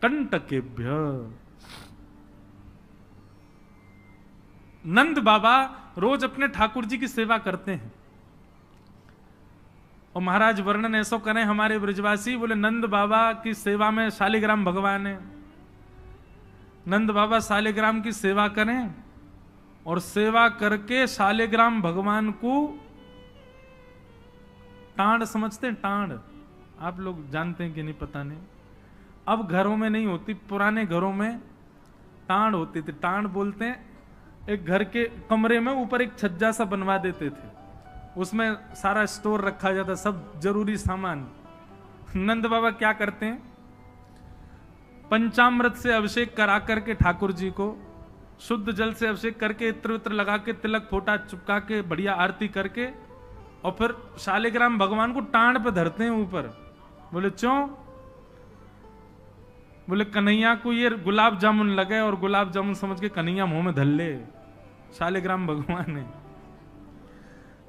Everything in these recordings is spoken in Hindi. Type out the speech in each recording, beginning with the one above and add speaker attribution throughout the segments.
Speaker 1: कंटकेभ्य। नंद बाबा रोज अपने ठाकुर जी की सेवा करते हैं। और महाराज वर्णन ऐसो करें हमारे ब्रजवासी, बोले नंद बाबा की सेवा में शालिग्राम भगवान है। नंद बाबा शालिग्राम की सेवा करें और सेवा करके शालिग्राम भगवान को टांड समझते हैं। टांड आप लोग जानते हैं कि नहीं पता नहीं, अब घरों में नहीं होती, पुराने घरों में टांड होती थी। टांड बोलते हैं एक घर के कमरे में ऊपर एक छज्जा सा बनवा देते थे, उसमें सारा स्टोर रखा जाता, सब जरूरी सामान। नंद बाबा क्या करते हैं, पंचामृत से अभिषेक करा करके ठाकुर जी को शुद्ध जल से अभिषेक करके इत्र वित्र लगा के तिलक फोटा चुपका के बढ़िया आरती करके और फिर शालिग्राम भगवान को टांड पे धरते हैं ऊपर। बोले क्यों? बोले कन्हैया को ये गुलाब जामुन लगे और गुलाब जामुन समझ के कन्हैया मुंह में धर ले। शालिग्राम भगवान है,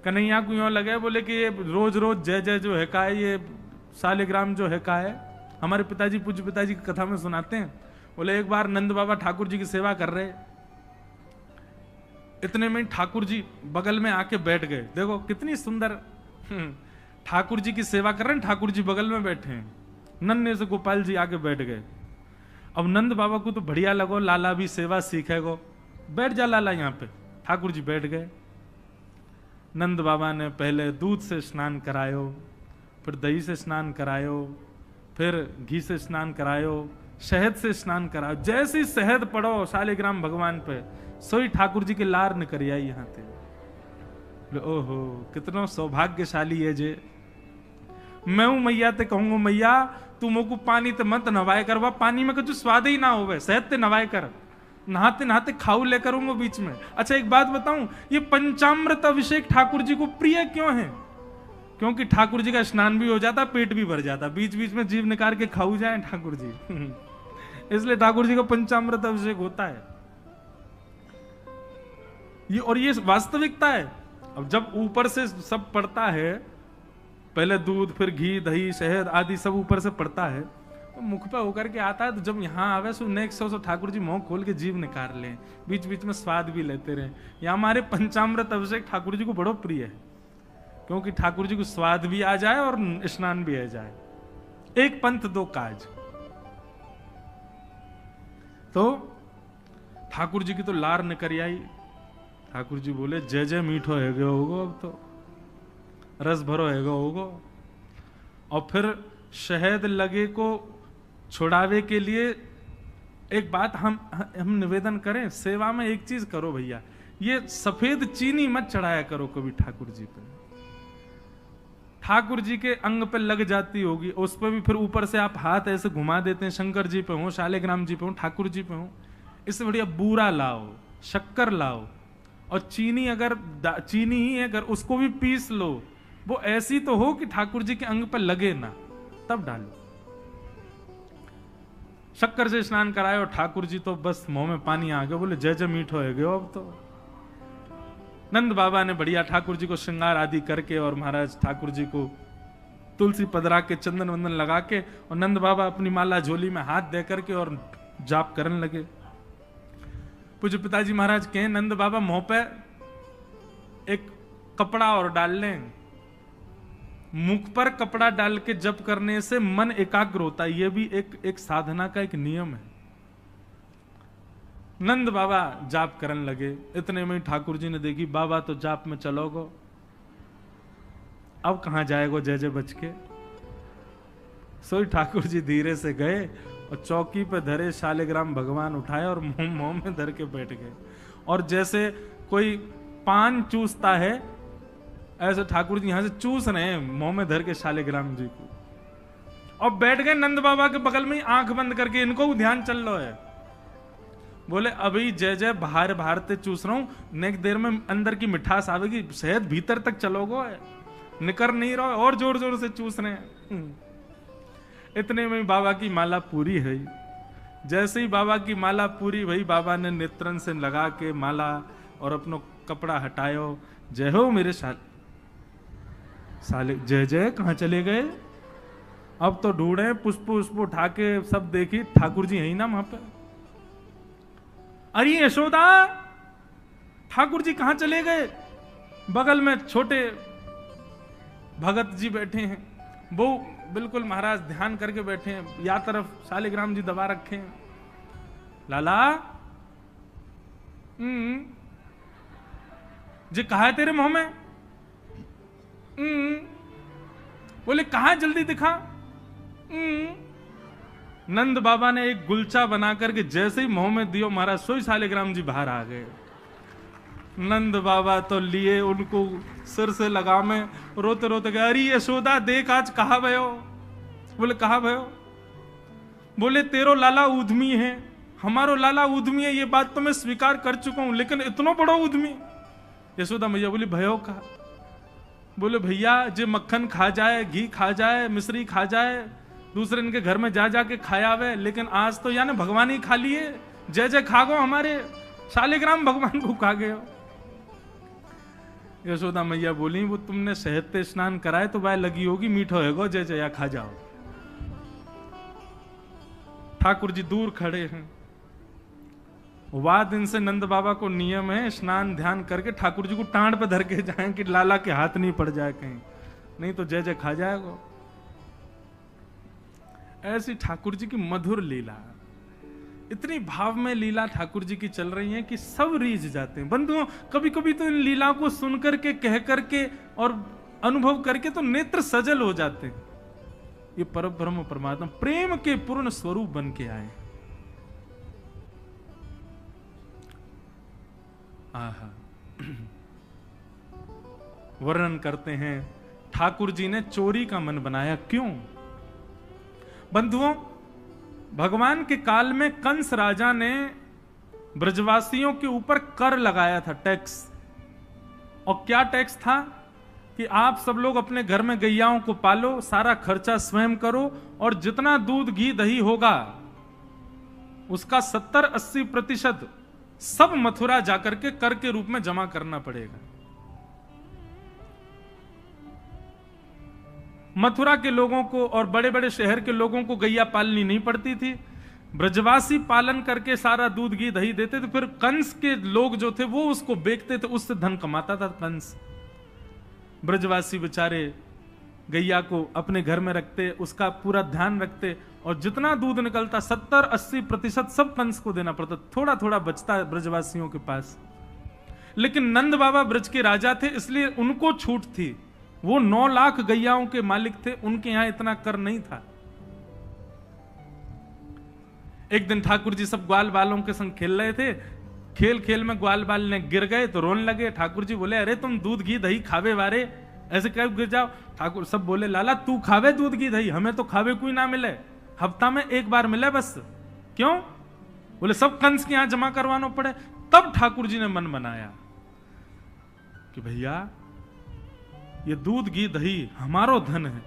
Speaker 1: कन्हैया को यूं लगे बोले कि ये रोज रोज जय जय जो है का है, ये शालिग्राम जो है का है। हमारे पिताजी पूज्य पिताजी की कथा में सुनाते हैं, बोले एक बार नंद बाबा ठाकुर जी की सेवा कर रहे, इतने में ठाकुर जी बगल में आके बैठ गए। देखो कितनी सुंदर, ठाकुर जी की सेवा कर रहे हैं, ठाकुर जी बगल में बैठे हैं, नन्हे से गोपाल जी आके बैठ गए। अब नंद बाबा को तो बढ़िया लगो, लाला भी सेवा सीखेगो, बैठ जा लाला यहाँ पे। ठाकुर जी बैठ गए। नंद बाबा ने पहले दूध से स्नान करायो, फिर दही से स्नान करायो, फिर घी से स्नान करायो, शहद से स्नान करायो। जैसे ही शहद पड़ो शालिग्राम भगवान पे, सोई ठाकुर जी के लार निकल आई यहाँ थे। ओहो कितना सौभाग्यशाली है जे। मैं हूं मैया ते कहूंगा मैया तू मोको पानी ते मत नवाए करवा, पानी में कुछ स्वाद ही ना होवे, शहद ते नवाए कर, नहाते नहाते खाऊ ले करूंगा बीच में। अच्छा एक बात बताऊं, ये पंचामृत अभिषेक ठाकुर जी को प्रिय क्यों है? क्योंकि ठाकुर जी का स्नान भी हो जाता, पेट भी भर जाता, बीच बीच में जीव निकाल के खाऊ जाए ठाकुर जी। इसलिए ठाकुर जी का पंचामृत अभिषेक होता है ये, और ये वास्तविकता है। अब जब ऊपर से सब पड़ता है, पहले दूध फिर घी दही शहद आदि सब ऊपर से पड़ता है, तो मुख पे होकर के आता है, तो जब यहाँ आवे so next so Thakur ji मुंह खोल के जीव निकाल लें, बीच बीच में स्वाद भी लेते रहे। या हमारे पंचामृत अभिषेक ठाकुर जी को बड़ो प्रिय है, क्योंकि ठाकुर जी को स्वाद भी आ जाए और स्नान भी आ जाए। एक पंथ दो काज। तो ठाकुर जी की तो लार निकल आई। ठाकुर जी बोले जय जय मीठो है गयो होगो, अब तो रस भरो है गयो होगो। और फिर शहद लगे को छुड़ावे के लिए एक बात हम निवेदन करें, सेवा में एक चीज करो भैया, ये सफेद चीनी मत चढ़ाया करो कभी ठाकुर जी पे। ठाकुर जी के अंग पे लग जाती होगी, उस पर भी फिर ऊपर से आप हाथ ऐसे घुमा देते हैं, शंकर जी पे हो, शालिग्राम जी पे हो, ठाकुर जी पे हो। इससे बढ़िया बूरा लाओ, शक्कर लाओ, और चीनी अगर चीनी ही अगर उसको भी पीस लो, वो ऐसी तो हो कि ठाकुर जी के अंग पर लगे ना, तब डालो। शक्कर से स्नान कराए और ठाकुर जी तो बस मुंह में पानी आ गया, बोले जय जय मीठो है गयो अब तो। नंद बाबा ने बढ़िया ठाकुर जी को श्रृंगार आदि करके और महाराज ठाकुर जी को तुलसी पदरा के चंदन वंदन लगा के, और नंद बाबा अपनी माला झोली में हाथ दे करके और जाप करने लगे। पूज्य पिताजी महाराज कहें नंद बाबा मुंह पे एक कपड़ा और डाल लें, मुख पर कपड़ा डाल के जप करने से मन एकाग्र होता है, यह भी एक साधना का एक नियम है। नंद बाबा जाप करने लगे। इतने में ठाकुर जी ने देखी बाबा तो जाप में चलोगो, अब कहां जाएगो जय जय बच के। सोई ठाकुर जी धीरे से गए और चौकी पे धरे शालिग्राम भगवान उठाए और मुंह में धर के बैठ गए। और जैसे कोई पान चूसता है, ऐसे ठाकुर जी यहां से चूस रहे हैं मुंह में धर के शालिग्राम जी को, और बैठ गए नंद बाबा के बगल में आंख बंद करके। इनको ध्यान चल रहा है, बोले अभी जय जय बाहर बाहर ते चूस रहा हूं, नेक्स्ट देर में अंदर की मिठास आवेगी, शहद भीतर तक चलोगो, निकर नहीं रहो, और जोर जोर से चूस रहे हैं। इतने में बाबा की माला पूरी है। जैसे ही बाबा की माला पूरी भई, बाबा ने नेत्रन से लगा के माला और अपनो कपड़ा हटायो। जय हो मेरे साले जय जय कहां चले गए? अब तो ढूंढे, पुष्प उष्प उठा के सब देखी, ठाकुर जी है ही ना वहां पे। अरे यशोदा, ठाकुर जी कहां चले गए? बगल में छोटे भगत जी बैठे हैं, वो बिल्कुल महाराज ध्यान करके बैठे हैं, या तरफ शालिग्राम जी दबा रखे हैं। लाला, जी कहा है तेरे मुंह में? बोले कहा, जल्दी दिखा। नंद बाबा ने एक गुलचा बना करके जैसे ही मुंह में दियो, महाराज सोई शालिग्राम जी बाहर आ गए। नंद बाबा तो लिए उनको सिर से लगा में, रोते रोते गए, अरे यशोदा देख आज कहा भयो? बोले कहा भयो? बोले तेरो लाला उद्यमी है, हमारो लाला उद्यमी है, ये बात तो मैं स्वीकार कर चुका हूं, लेकिन इतना बड़ा उद्यमी? यशोदा मैया बोली भयो कहा? बोले भैया जे मक्खन खा जाए, घी खा जाए, मिश्री खा जाए, दूसरे इनके घर में जा जाके खाया वे, लेकिन आज तो यानी भगवान ही खा लिए, जय जय खा गो, हमारे शालिग्राम भगवान को खा गए। यशोदा मैया बोली वो तुमने शहद से स्नान कराए तो वह लगी होगी, मीठो है गो, जय जया खा जाओ। ठाकुर जी दूर खड़े हैं। वह दिन से नंद बाबा को नियम है स्नान ध्यान करके ठाकुर जी को टांड पे धर के जाएं कि लाला के हाथ नहीं पड़ जाए कहीं, नहीं तो जय जय खा जाएगा। ऐसी ठाकुर जी की मधुर लीला, इतनी भाव में लीला ठाकुर जी की चल रही है कि सब रीझ जाते हैं। बंधुओं, कभी कभी तो इन लीला को सुन करके, कह करके और अनुभव करके तो नेत्र सजल हो जाते हैं। ये परब्रह्म परमात्मा प्रेम के पूर्ण स्वरूप बन के आए। आहा, वर्णन करते हैं ठाकुर जी ने चोरी का मन बनाया। क्यों? बंधुओं, भगवान के काल में कंस राजा ने ब्रजवासियों के ऊपर कर लगाया था, टैक्स। और क्या टैक्स था कि आप सब लोग अपने घर में गैयाओं को पालो, सारा खर्चा स्वयं करो, और जितना दूध घी दही होगा उसका 70-80% सब मथुरा जाकर के कर के रूप में जमा करना पड़ेगा। मथुरा के लोगों को और बड़े बड़े शहर के लोगों को गैया पालनी नहीं पड़ती थी, ब्रजवासी पालन करके सारा दूध घी दही देते थे। फिर कंस के लोग जो थे वो उसको बेचते थे, उससे धन कमाता था कंस। ब्रजवासी बेचारे गैया को अपने घर में रखते, उसका पूरा ध्यान रखते, और जितना दूध निकलता 70-80% सब कंस को देना पड़ता, थोड़ा थोड़ा बचता ब्रजवासियों के पास। लेकिन नंद बाबा ब्रज के राजा थे, इसलिए उनको छूट थी। वो 9 लाख गैयाओं के मालिक थे, उनके यहां इतना कर नहीं था। एक दिन ठाकुर जी सब ग्वाल बालों के संग खेल रहे थे, खेल खेल में ग्वाल बाल ने गिर गए तो रोने लगे। ठाकुर जी बोले अरे तुम दूध घी दही खावे वारे, ऐसे क्यों गिर जाओ? ठाकुर सब बोले लाला तू खावे दूध घी दही, हमें तो खावे कोई ना मिले, हफ्ता में एक बार मिले बस। क्यों? बोले सब कंस के यहां जमा करवाना पड़े। तब ठाकुर जी ने मन बनाया कि भैया ये दूध घी दही हमारो धन है,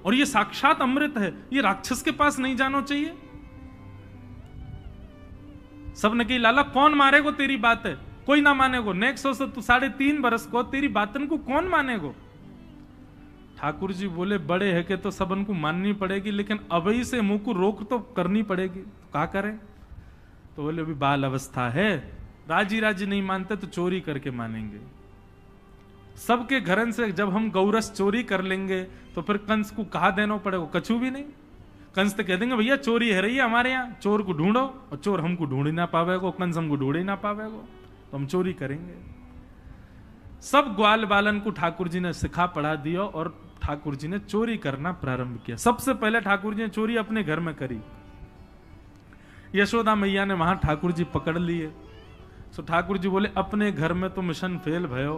Speaker 1: और ये साक्षात अमृत है, ये राक्षस के पास नहीं जाना चाहिए। सबने कही लाला कौन मारेगो तेरी बात है, कोई ना मानेगो, नेक्स्ट हो तू 3.5 बरस को तेरी बातन को कौन मानेगो? ठाकुर जी बोले बड़े है कि तो सबन को माननी पड़ेगी, लेकिन अभी से मुंह को रोक तो करनी पड़ेगी, तो क्या करें? तो बोले अभी बाल अवस्था है, राजी राजी नहीं मानते तो चोरी करके मानेंगे। सबके घरन से जब हम गौरस चोरी कर लेंगे तो फिर कंस को कहा देना पड़ेगा, कछु भी नहीं। कंस तो कह देंगे भैया चोरी है रही है हमारे यहाँ, चोर को ढूंढो, और चोर हमको ढूंढ ही ना पावेगो, कंस हमको ढूंढ ही ना पावेगो, तो हम चोरी करेंगे। सब ग्वाल बालन को ठाकुर जी ने सिखा पढ़ा दिया और ठाकुर जी ने चोरी करना प्रारंभ किया। सबसे पहले ठाकुर जी ने चोरी अपने घर में करी। यशोदा मैया ने वहां ठाकुर जी पकड़ लिए। तो ठाकुर जी बोले अपने घर में तो मिशन फेल भयो,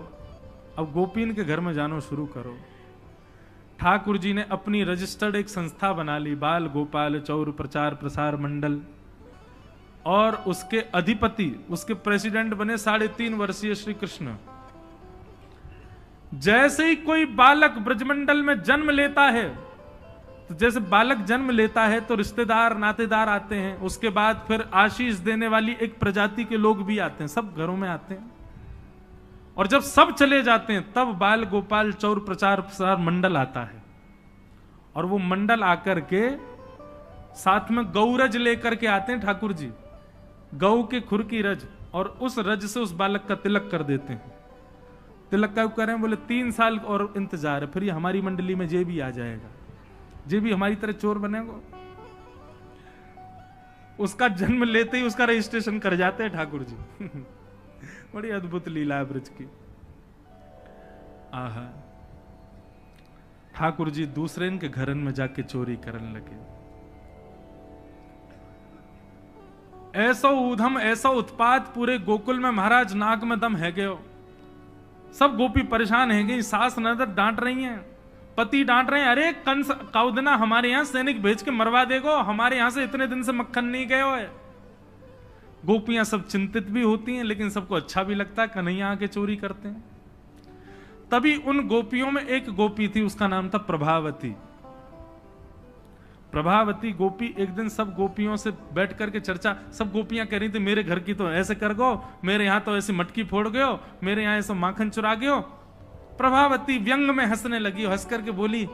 Speaker 1: अब गोपीन के घर में जानो शुरू करो। ठाकुर जी ने अपनी रजिस्टर्ड एक संस्था बना ली, बाल गोपाल चौर प्रचार प्रसार मंडल, और उसके अधिपति, उसके प्रेसिडेंट बने 3.5 वर्षीय श्री कृष्ण। जैसे ही कोई बालक ब्रजमंडल में जन्म लेता है, तो जैसे बालक जन्म लेता है तो रिश्तेदार नातेदार आते हैं, उसके बाद फिर आशीष देने वाली एक प्रजाति के लोग भी आते हैं, सब घरों में आते हैं। और जब सब चले जाते हैं तब बाल गोपाल चौर प्रचार प्रसार मंडल आता है, और वो मंडल आकर के साथ में गौरज लेकर के आते हैं ठाकुर जी, गौ के खुर की रज, और उस रज से उस बालक का तिलक कर देते हैं। तिलक का कर रहे हैं, बोले 3 साल और इंतजार है, फिर ये हमारी मंडली में जे भी आ जाएगा, जे भी हमारी तरह चोर बनेगा। उसका जन्म लेते ही उसका रजिस्ट्रेशन कर जाते हैं ठाकुर जी। बड़ी अद्भुत लीला है ब्रज की। आहा, ठाकुर जी दूसरे के घरन में जाके चोरी करने लगे। ऐसा ऊधम, ऐसा उत्पात पूरे गोकुल में, महाराज नाक में दम है गयो। सब गोपी परेशान है गई, सास नजर डांट रही हैं, पति डांट रहे हैं, अरे कंस काउदना हमारे यहां सैनिक भेज के मरवा देगो, हमारे यहां से इतने दिन से मक्खन नहीं गयो है। गोपियां सब चिंतित भी होती हैं, लेकिन सबको अच्छा भी लगता है, कन्हैया आके चोरी करते हैं। तभी उन गोपियों में एक गोपी थी, उसका नाम था प्रभावती। प्रभावती गोपी एक दिन सब गोपियों से बैठ करके चर्चा, सब गोपियां कह रही थी मेरे घर की तो ऐसे कर गो, मेरे यहां तो ऐसी मटकी फोड़ गयो, मेरे यहां ऐसा माखन चुरा गयो। प्रभावती व्यंग में हंसने लगी, हंस करके बोली,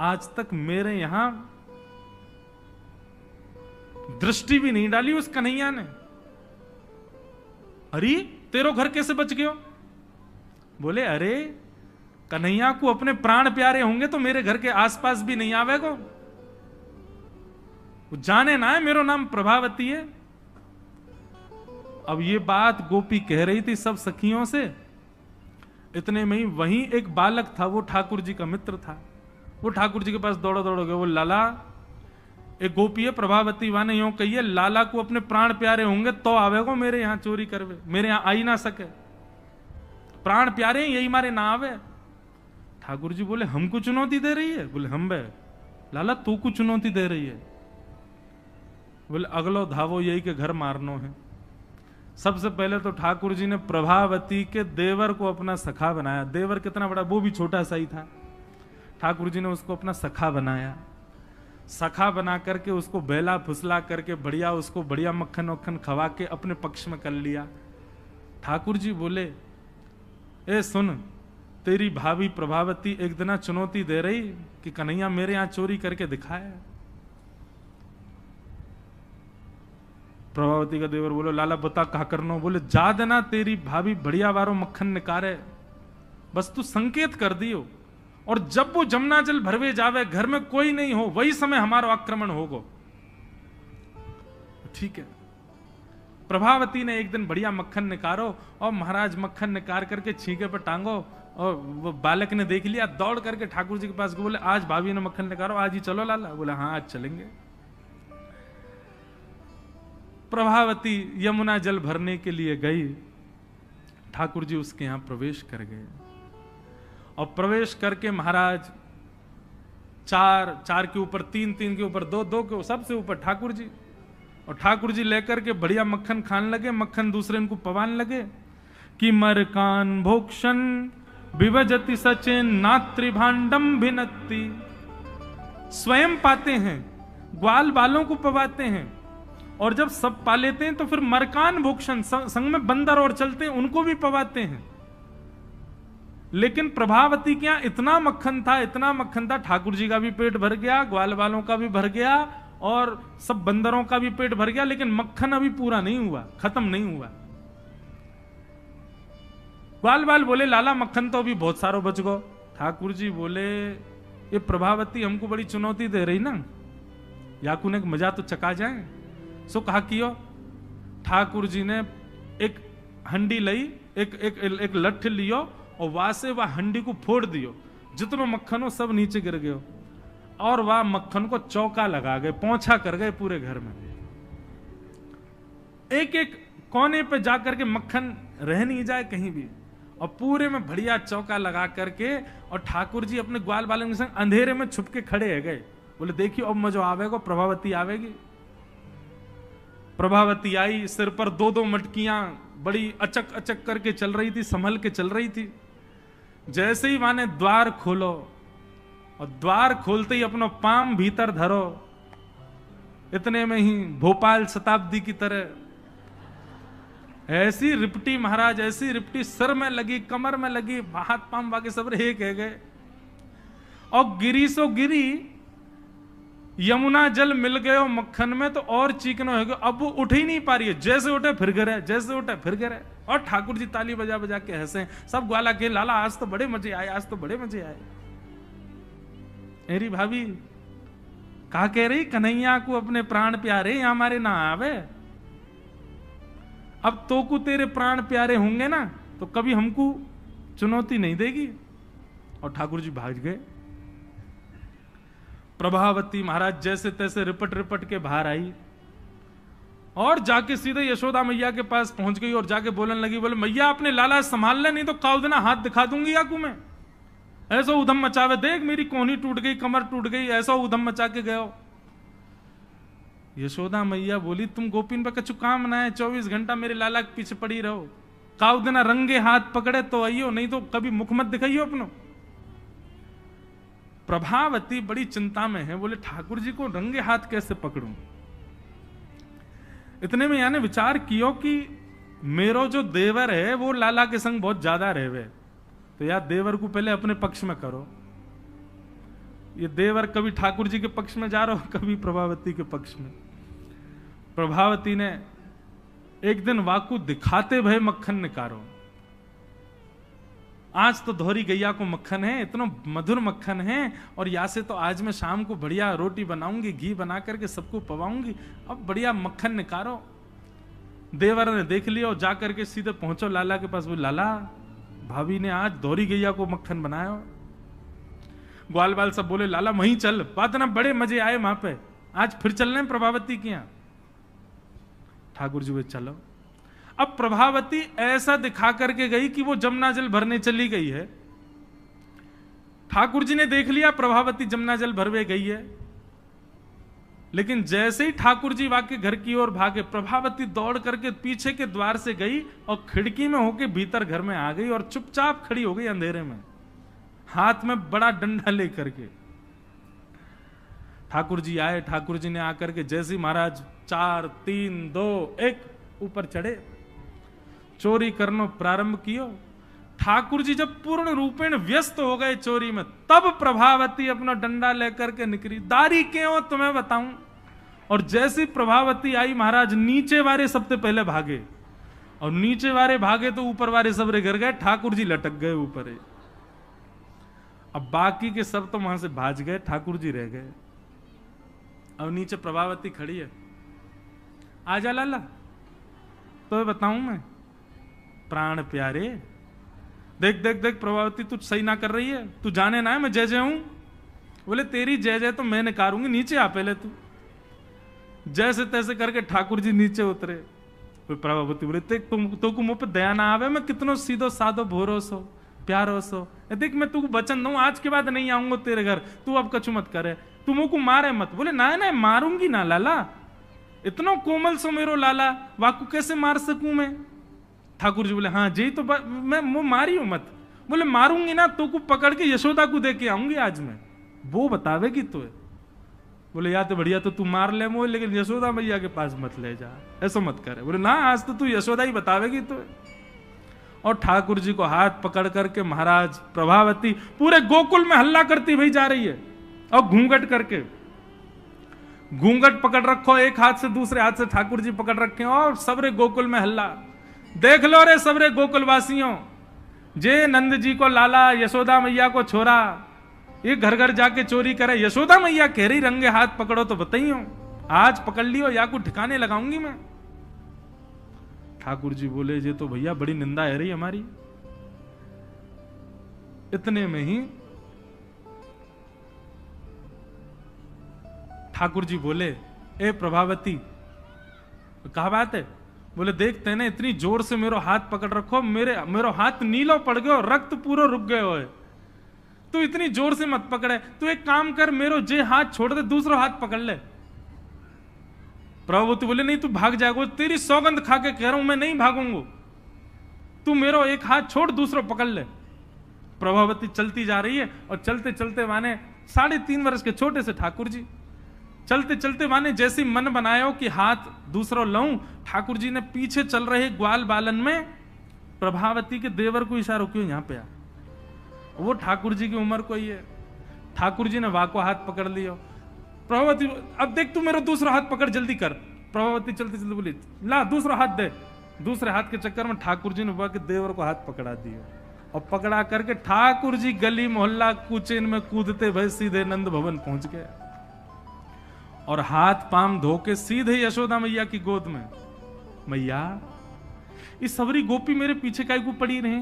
Speaker 1: आज तक मेरे यहां दृष्टि भी नहीं डाली उस कन्हैया ने। अरे तेरो घर कैसे बच गयो? बोले अरे कन्हैया को अपने प्राण प्यारे होंगे तो मेरे घर के आसपास भी नहीं आवेगो, वो जाने ना है मेरो नाम प्रभावती है। अब ये बात गोपी कह रही थी सब सखियों से, इतने में ही वहीं एक बालक था, वो ठाकुर जी का मित्र था। वो ठाकुर जी के पास दौड़ा दौड़ गया, वो लाला, एक गोपी है प्रभावती वाने यूं कहिए, लाला को अपने प्राण प्यारे होंगे तो आवेगो मेरे यहां चोरी करवे, मेरे यहां आ ही ना सके, प्राण प्यारे यही मारे ना आवे। ठाकुर जी बोले हमको चुनौती दे रही है? बोले हम बे लाला तू को चुनौती दे रही है? बोले अगलो धावो यही के घर मारनो है। सबसे पहले तो ठाकुर जी ने प्रभावती के देवर को अपना सखा बनाया। देवर कितना बड़ा, वो भी छोटा सा ही था। ठाकुर जी ने उसको अपना सखा बनाया। सखा बना करके उसको बेला फुसला करके बढ़िया उसको बढ़िया मक्खन वक्खन खवा के अपने पक्ष में कर लिया। ठाकुर जी बोले ए सुन, तेरी भाभी प्रभावती एक दिन चुनौती दे रही कि कन्हैया मेरे यहां चोरी करके दिखाए। प्रभावती का देवर बोलो लाला बता कहा करनो? बोले जा देना तेरी भाभी बढ़िया वारो मक्खन निकारे, बस तू संकेत कर दियो, और जब वो जमुना जल भरवे जावे घर में कोई नहीं हो वही समय हमारा आक्रमण होगो। ठीक है। प्रभावती ने एक दिन बढ़िया मक्खन निकारो, और महाराज मक्खन निकाल करके छींके पर टांगो, और वो बालक ने देख लिया, दौड़ करके ठाकुर जी के पास बोले आज भाभी ने मक्खन निकालो, आज ही चलो लाला। बोले हाँ आज चलेंगे। प्रभावती यमुना जल भरने के लिए गई। ठाकुर जी उसके यहां प्रवेश कर गए, और प्रवेश करके महाराज 4 के ऊपर 3 के ऊपर 2 के सबसे ऊपर ठाकुर जी, और ठाकुर जी लेकर के बढ़िया मक्खन खाने लगे। मक्खन दूसरे इनको पवाने लगे कि मरकान भोक्षण विभजति सचेन नात्रिभांडम भिन्नति। स्वयं पाते हैं, ग्वाल बालों को पवाते हैं, और जब सब पा लेते हैं तो फिर मरकान भोक्षण संग में बंदर और चलते हैं उनको भी पवाते हैं। लेकिन प्रभावती के यहां इतना मक्खन था, इतना मक्खन था, ठाकुर जी का भी पेट भर गया, ग्वाल बालों का भी भर गया, और सब बंदरों का भी पेट भर गया, लेकिन मक्खन अभी पूरा नहीं हुआ, खत्म नहीं हुआ। ग्वाल बाल बोले लाला मक्खन तो अभी बहुत सारो बच गो। ठाकुर जी बोले ये प्रभावती हमको बड़ी चुनौती दे रही ना, याकू ने मजा तो चका जाए। सो कहा कियो। ठाकुर जी ने एक हंडी लई, एक लठ लियो, और वहां से वह हंडी को फोड़ दियो, जितनो मक्खन हो सब नीचे गिर गयो, और वह मक्खन को चौका लगा गए, पोंछा कर गए पूरे घर में। एक एक कोने पे जाकर के मक्खन रह नहीं जाए कहीं भी, और पूरे में बढ़िया चौका लगा करके, और ठाकुर जी अपने ग्वाल बालों के संग अंधेरे में छुप के खड़े है गए। बोले देखियो अब मजो आवेगा, प्रभावती आवेगी। प्रभावती आई, सिर पर 2 मटकियां बड़ी अचक अचक करके चल रही थी, संभल के चल रही थी। जैसे ही माने द्वार खोलो, और द्वार खोलते ही अपना पाम भीतर धरो, इतने में ही भोपाल शताब्दी की तरह ऐसी रिपटी महाराज, ऐसी रिपटी सिर में लगी, कमर में लगी, हाथ पाम बाकी सब एक है गए। और गिरी सो गिरी, यमुना जल मिल गयो मक्खन में तो और चिकनो हो गयो। अब वो उठ ही नहीं पा रही है, जैसे उठे फिर गिरे, जैसे उठे फिर गिरे। और ठाकुर जी ताली बजा बजा के हंसे, सब ग्वाला के लाला आज तो बड़े मजे आए, आज तो बड़े मजे आए। मेरी भाभी कहा कह रही, कन्हैया को अपने प्राण प्यारे यहाँ हमारे ना आवे। अब तो को तेरे प्राण प्यारे होंगे ना तो कभी हमको चुनौती नहीं देगी। और ठाकुर जी भाग गए। प्रभावती महाराज जैसे तैसे रिपट रिपट के बाहर आई और जाके सीधे यशोदा मैया के पास पहुंच गई और जाके बोलने लगी, बोले मैया अपने लाला संभाल ले, नहीं तो काउदना हाथ दिखा दूंगी याकू में। ऐसा उधम मचावे, देख मेरी कोहनी टूट गई, कमर टूट गई, ऐसा उधम मचा के गयो। यशोदा मैया बोली, तुम गोपिन पर कछु काम ना है, 24 घंटा मेरे लाला के पीछे पड़ी रहो। काउदना रंगे हाथ पकड़े तो आइयो, नहीं तो कभी मुख मत दिखाइयो अपनो। प्रभावती बड़ी चिंता में है, बोले ठाकुर जी को रंगे हाथ कैसे पकड़ूं। इतने में यानी विचार कियो कि मेरो जो देवर है वो लाला के संग बहुत ज्यादा रहवे, तो यार देवर को पहले अपने पक्ष में करो। ये देवर कभी ठाकुर जी के पक्ष में जा रहा हो, कभी प्रभावती के पक्ष में। प्रभावती ने एक दिन वाकू दिखाते भय मक्खन निकारो, आज तो धोरी गैया को मक्खन है, इतना मधुर मक्खन है, और या से तो आज मैं शाम को बढ़िया रोटी बनाऊंगी, घी बना करके सबको पवाऊंगी, अब बढ़िया मक्खन निकारो। देवर ने देख लिया और जाकर के सीधे पहुंचो लाला के पास, बोले लाला भाभी ने आज धोरी गैया को मक्खन बनाया। ग्वाल बाल सब बोले लाला वहीं चल, बात ना बड़े मजे आए वहां पे, आज फिर चल रहे प्रभावती के यहां। ठाकुर जी वे चलो। अब प्रभावती ऐसा दिखा करके गई कि वो जमुना जल भरने चली गई है। ठाकुर जी ने देख लिया प्रभावती जमुना जल भरवे गई है, लेकिन जैसे ही ठाकुर जी वाके घर की ओर भागे, प्रभावती दौड़ करके पीछे के द्वार से गई और खिड़की में होके भीतर घर में आ गई और चुपचाप खड़ी हो गई अंधेरे में, हाथ में बड़ा डंडा लेकर के। ठाकुर जी आए, ठाकुर जी ने आकर के जैसे महाराज 4 3 2 1 ऊपर चढ़े, चोरी करना प्रारंभ कियो। ठाकुर जी जब पूर्ण रूपेण व्यस्त हो गए चोरी में, तब प्रभावती अपना डंडा लेकर के निकली। दारी क्यों तुम्हें बताऊं। और जैसी प्रभावती आई महाराज नीचे वाले सबसे पहले भागे, और नीचे वाले भागे तो ऊपर वाले सब गिर गए, ठाकुर जी लटक गए ऊपर। अब बाकी के सब तो वहां से भाज गए, ठाकुर जी रह गए। अब नीचे प्रभावती खड़ी है, आजा लाला तो बताऊं मैं, प्राण प्यारे देख देख देख प्रभावती तू सही ना कर रही है, तू जाने ना है मैं जय जय हूं। बोले तेरी जय जय तो मैं नकारूंगी, नीचे आ पहले तू। जैसे तैसे करके ठाकुर जी नीचे उतरे। प्रभावती बोले देख तुम तो को मुंह पे दया ना आवे, मैं कितनो सीधो साधो भोरोसो प्यारोसो, देख मैं तू वचन दूं आज के बाद नहीं आऊंगा तेरे घर, तू अब कछु मत करे, तू मुंह को मारे मत। बोले ना ना मारूंगी ना लाला, इतना कोमल सो मेरो लाला, वाकू कैसे मार सकूं मैं। ठाकुर जी बोले हाँ जी तो मैं मारी हूं मत। बोले मारूंगी ना तो को पकड़ के यशोदा को दे के आऊंगी आज मैं, वो बतावेगी तो। बोले या तो बढ़िया तो तू मार ले मोह, लेकिन यशोदा मैया के पास मत ले जा, ऐसा मत करे। बोले ना आज तो तू यशोदा ही बतावेगी तो। और ठाकुर जी को हाथ पकड़ करके महाराज प्रभावती पूरे गोकुल में हल्ला करती हुई जा रही है, और घूंघट करके, घूंघट पकड़ रखो एक हाथ से, दूसरे हाथ से ठाकुर जी पकड़ रखे, और सबरे गोकुल में हल्ला। देख लो रे सबरे गोकुल वासियों, जे नंद जी को लाला, यशोदा मैया को छोरा, ये घर घर जाके चोरी करे। यशोदा मैया कह रही रंगे हाथ पकड़ो तो बताइयो, आज पकड़ लियो या को ठिकाने लगाऊंगी मैं। ठाकुर जी बोले ये तो भैया बड़ी निंदा है रही हमारी। इतने में ही ठाकुर जी बोले ए प्रभावती, कहा बात है। बोले देखते ना इतनी जोर से मेरो हाथ पकड़ रखो, मेरो हाथ नीलो पड़ गयो, रक्त पूरा रुक गयो है, तू इतनी जोर से मत पकड़े, तू एक काम कर मेरो जे हाथ छोड़ दे, दूसरा हाथ पकड़ ले। प्रभावती बोले नहीं तू भाग जाएगा, तेरी सौगंध खा के कह रहा हूं मैं नहीं भागूंगा, तू मेरो एक हाथ छोड़ दूसरा पकड़ ले। प्रभावती चलती जा रही है, और चलते चलते माने 3.5 वर्ष के छोटे से ठाकुर जी चलते चलते माने जैसी मन बनायो कि हाथ दूसरा लाऊं, ठाकुर जी ने पीछे चल रहे ग्वाल बालन में प्रभावती के देवर को इशारा क्यों यहां पे आ। वो ठाकुर जी की उम्र को ही है। ठाकुर जी ने वाह को हाथ पकड़ लिया। प्रभावती, अब देख तू मेरा दूसरा हाथ पकड़, जल्दी कर। प्रभावती चलते चलते बोली, ला दूसरा हाथ दे। दूसरे हाथ के चक्कर में ठाकुर जी ने वाह के देवर को हाथ पकड़ा दिया, और पकड़ा करके ठाकुर जी गली मोहल्ला कुचेन में कूदते भय सीधे नंद भवन पहुंच गए, और हाथ पाम धो के सीधे यशोदा मैया की गोद में। मैया, इस सबरी गोपी मेरे पीछे काहे को पड़ी रहे?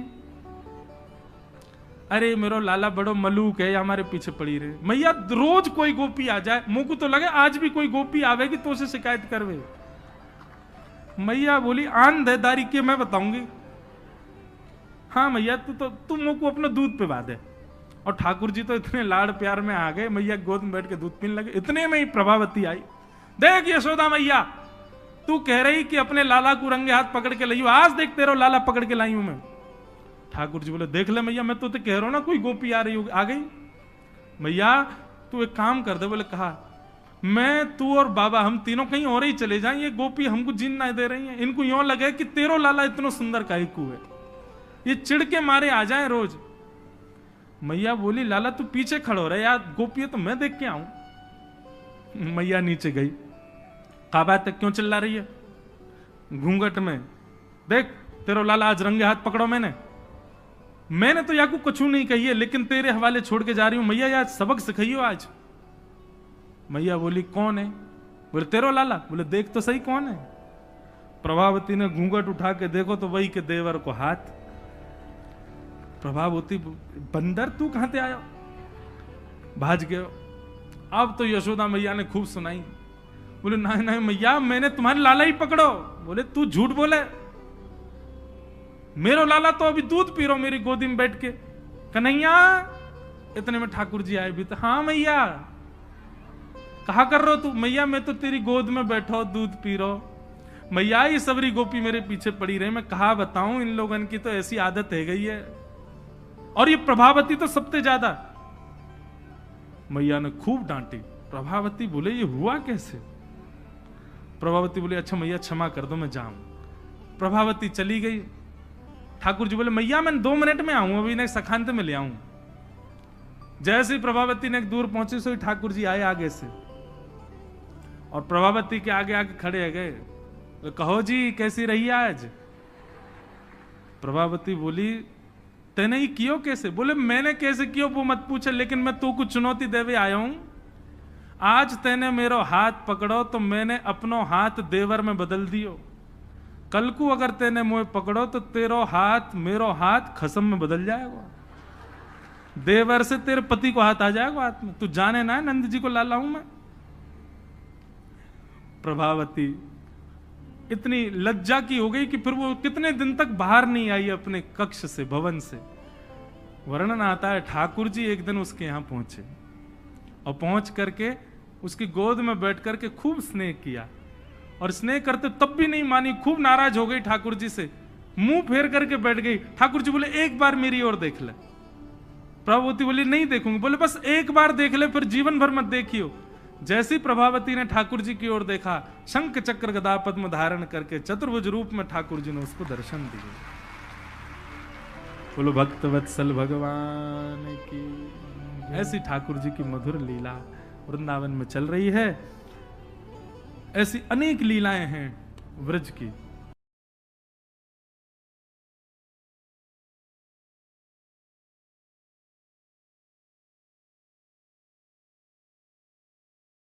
Speaker 1: अरे मेरो लाला बड़ो मलूक है, हमारे पीछे पड़ी रहे। मैया, रोज कोई गोपी आ जाए, मुंह को तो लगे आज भी कोई गोपी आवेगी तो उसे शिकायत करवे। मैया बोली, आन दे दारी के मैं बताऊंगी। हाँ मैया, तू मुंह को अपने दूध पे बांधे। और ठाकुर जी तो इतने लाड़ प्यार में आ गए, मैया गोद में बैठ के दूध पीने लगे। इतने में ही प्रभावती आई। देख यशोदा मैया, तू कह रही कि अपने लाला को रंगे हाथ पकड़ के लाई, आज देख तेरा लाला पकड़ के लाई हूं मैं। ठाकुर जी बोले, देख ले मैया, मैं तो कह रहा हूं ना कोई गोपी आ रही होगी, आ गई। मैया तू एक काम कर दे। बोले, कहा? मैं, तू और बाबा हम तीनों कहीं और ही चले जाएं, ये गोपी हमको जीन ना दे रही है। इनको यूं लगे कि तेरो लाला इतना सुंदर काईकू है, ये चिढ़ के मारे आ जाए रोज। मैया बोली, लाला तू पीछे खड़ो रहे यार, गोपी है तो मैं देख के आऊं। मैया नीचे गई। कहा बात तक क्यों चिल्ला रही है? घूंघट में, देख तेरो लाला आज रंगे हाथ पकड़ो। मैंने तो याकू कुछ नहीं कही है, लेकिन तेरे हवाले छोड़ के जा रही हूं। मैया यार सबक सिखाइयो आज। मैया बोली, कौन है? बोले, तेरो लाला। बोले, देख तो सही कौन है। प्रभावती ने घूंघट उठा के देखो तो वही के देवर को हाथ। प्रभावती, बंदर तू कहां से आया? भाज गयो। अब तो यशोदा मैया ने खूब सुनाई। बोले, नहीं नहीं मैया, मैंने तुम्हारे लाला ही पकड़ो। बोले, तू झूठ बोले, मेरो लाला तो अभी दूध पी रहा मेरी गोदी में बैठ के। कन्हैया, इतने में ठाकुर जी आए भी तो। हाँ मैया, कहा कर रहे हो तू? मैया, मैं तो तेरी गोद में बैठो दूध पी रहा। मैया, ये सबरी गोपी मेरे पीछे पड़ी रही, मैं कहा बताऊं, इन लोगों की तो ऐसी आदत है गई है, और ये प्रभावती तो सबसे ज्यादा। मैया ने खूब डांटी। प्रभावती बोले, ये हुआ कैसे? प्रभावती बोले, अच्छा मैया क्षमा कर दो, मैं जाऊं। प्रभावती चली गई। ठाकुर जी बोले, मैया मैं 2 मिनट में आऊं, अभी ने सखांत में ले आऊं। जैसे ही प्रभावती ने दूर पहुंचे, सो ठाकुर जी आए आगे से, और प्रभावती के आगे आगे खड़े हो गए। तो कहो जी, कैसी रही आज? प्रभावती बोली, तेने ही कियो कैसे? बोले, मैंने कैसे कियो वो मत पूछे, लेकिन मैं तू को चुनौती देवे आया हूं। आज तेने मेरो हाथ पकड़ो तो मैंने अपनो हाथ देवर में बदल दियो। कल को अगर तेने मुझे पकड़ो तो तेरो हाथ मेरो हाथ खसम में बदल जाएगा। देवर से तेरे पति को हाथ आ जाएगा हाथ में। तू जाने ना नंद जी को लाला हूं मैं। प्रभावती इतनी लज्जा की हो गई कि फिर वो कितने दिन तक बाहर नहीं आई अपने कक्ष से, भवन से। वर्णन आता है, ठाकुर जी एक दिन उसके यहां पहुंचे, और पहुंच करके उसकी गोद में बैठ करके खूब स्नेह किया, और स्नेह करते तब भी नहीं मानी, खूब नाराज हो गई ठाकुर जी से, मुंह फेर करके बैठ गई। ठाकुर जी बोले, एक बार मेरी ओर देख ले। प्रभावती बोली, नहीं देखूंगी। बोले, बस एक बार देख ले, फिर जीवन भर मत देखियो। जैसी प्रभावती ने ठाकुर जी की ओर देखा, शंख चक्र गदा पद्म धारण करके चतुर्भुज रूप में ठाकुर जी ने उसको दर्शन दिए। बोलो भक्त वत्सल भगवान की। ऐसी ठाकुर जी की मधुर लीला वृंदावन में चल रही है। ऐसी अनेक लीलाएं हैं व्रज की।